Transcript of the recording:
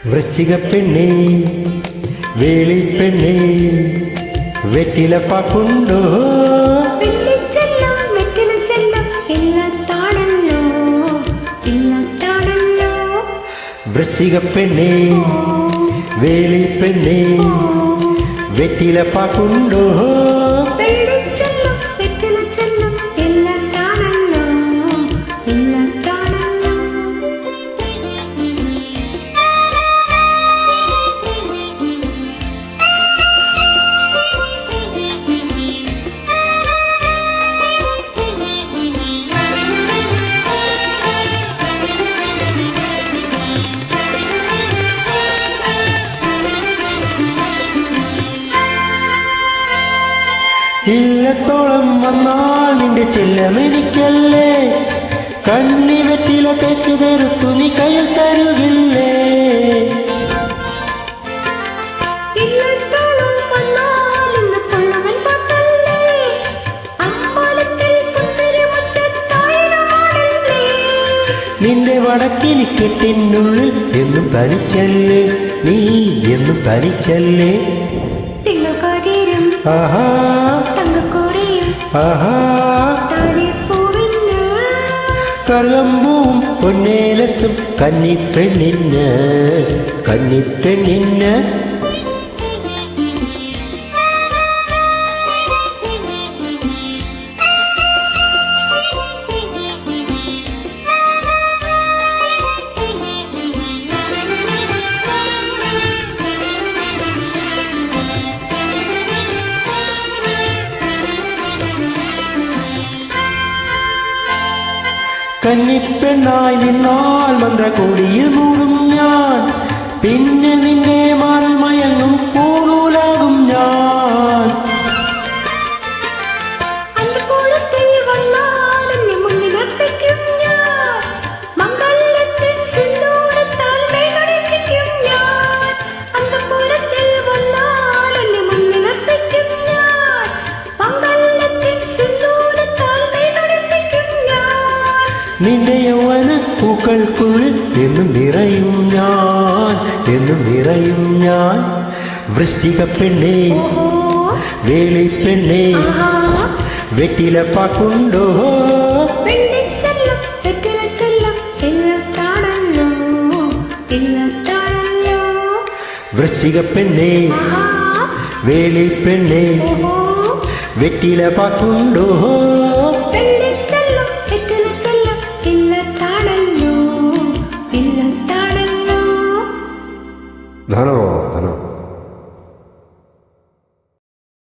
വൃശ്ചിക പെണ്ണേ വേളിപ്പെണ്ണേ വെറ്റില പാക്കുണ്ടോ വൃശ്ചിക പെണ്ണേ വേളിപ്പെണ്ണേ വെറ്റില പാക്കുണ്ടോ ഇല്ലത്തോളം വന്നാൽ നിന്റെ ചെല്ലമെനിക്കല്ലേ കണ്ണി വെറ്റില തേച്ചു തെറുത്തു നീ കയ്യിൽ തരുകില്ലേ നിന്റെ വടക്കിനി കെട്ടിനുള്ളിൽ എന്നും തനിച്ചല്ലേ നീ എന്നും തനിച്ചല്ലേ ആഹാ ആഹാ കറുകമ്പൂം പൊന്നേലസും കന്നിപ്പെണ്ണിന് കന്നിപ്പെണ്ണിന് കന്നിപ്പെണ്ണായി നിന്നാൽ മന്ത്രകോടിയിൽ മൂടും ഞാൻ പിന്നെ നിന്റെ മാറിൽ മയങ്ങും പൂണൂലാകും ഞാൻ നിന്റെ യൗവന പൂക്കൾക്കുള്ളിൽ എന്നും നിറയും ഞാൻ വൃശ്ചിക പെണ്ണേ വേളിപ്പെണ്ണേ വെറ്റില പാക്കുണ്ടോ വൃശ്ചിക പെണ്ണേ വേളിപ്പെണ്ണേ വെറ്റില പാക്കുണ്ടോ